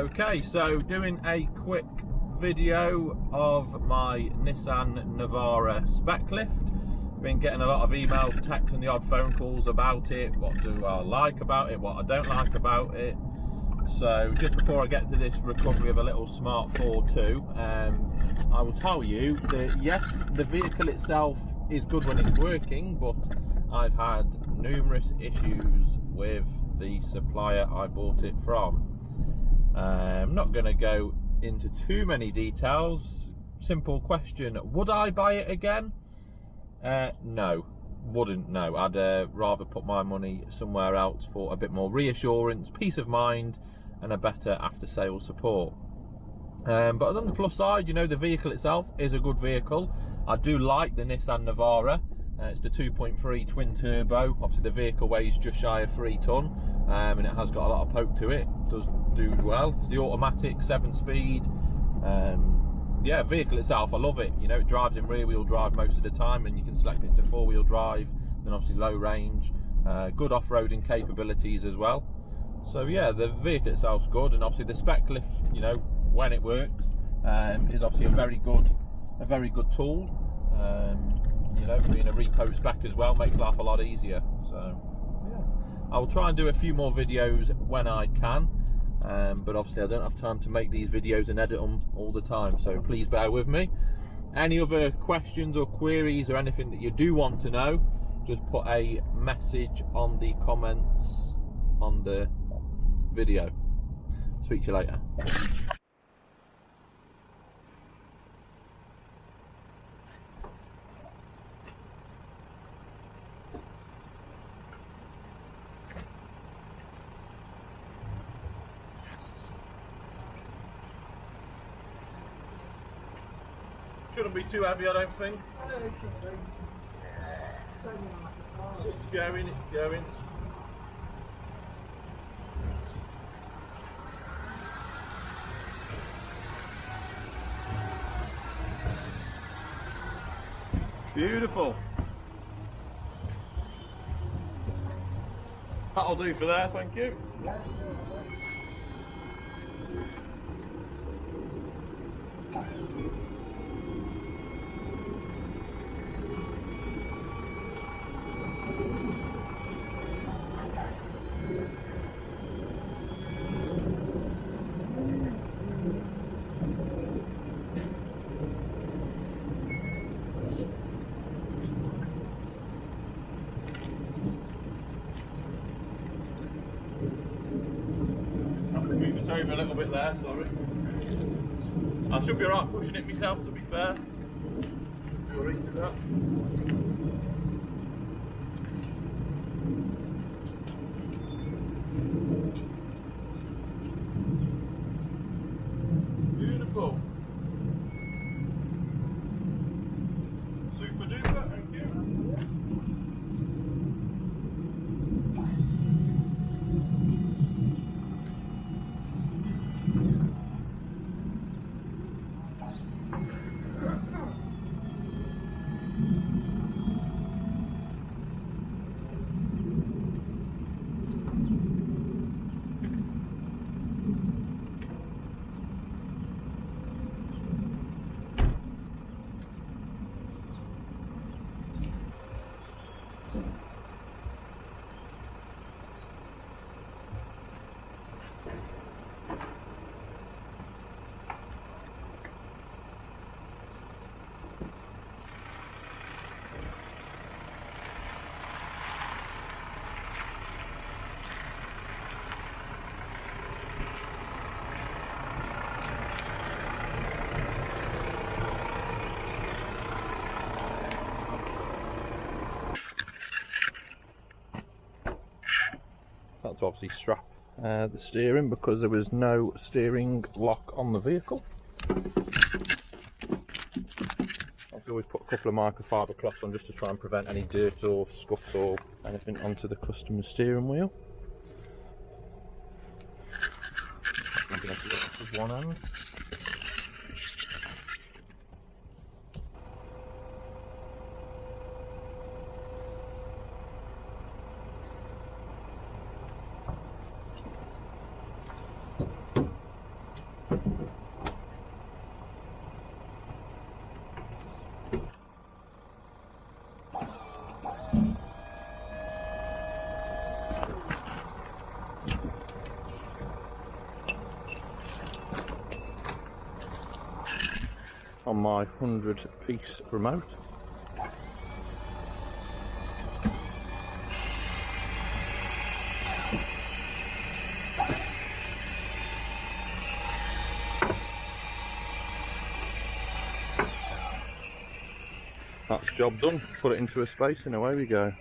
Okay, so doing a quick video of my Nissan Navara Spec lift. Been getting a lot of emails, texts and the odd phone calls about it. What do I like about it, what I don't like about it. So just before I get to this recovery of a little Smart 4.2, I will tell you that yes, the vehicle itself is good when it's working, but I've had numerous issues with the supplier I bought it from. I'm not going to go into too many details. Simple question, would I buy it again? No, wouldn't. No, I'd rather put my money somewhere else for a bit more reassurance, peace of mind and a better after sales support. But on the plus side, you know, the vehicle itself is a good vehicle. I do like the Nissan Navara. It's the 2.3 twin turbo. Obviously the vehicle weighs just shy of 3 ton, and it has got a lot of poke to it. Does do well. It's the automatic 7-speed. Yeah, vehicle itself, I love it. You know, it drives in rear wheel drive most of the time, and you can select it to 4-wheel drive, then obviously low range, good off-roading capabilities as well. So yeah, the vehicle itself's good, and obviously the Spec lift, you know, when it works, is obviously a very good tool. You know, being a Repo Spec as well makes life a lot easier. So yeah, I will try and do a few more videos when I can. But obviously I don't have time to make these videos and edit them all the time, so please bear with me. Any other questions or queries or anything that you do want to know, just put a message on the comments on the video. Speak to you later. Shouldn't be too heavy, I don't think. No, it should be. It's only like a car. It's going, it's going. Beautiful. That'll do for there, thank you. Yeah. Over a little bit there, sorry. I should be alright pushing it myself, to be fair. You're into that. Beautiful. Super duper, thank you. Had to obviously strap the steering because there was no steering lock on the vehicle. I've always put a couple of microfiber cloths on just to try and prevent any dirt or scuffs or anything onto the customer's steering wheel. I'm going to get this with one hand. on my 100-piece remote. That's job done. Put it into a space and away we go.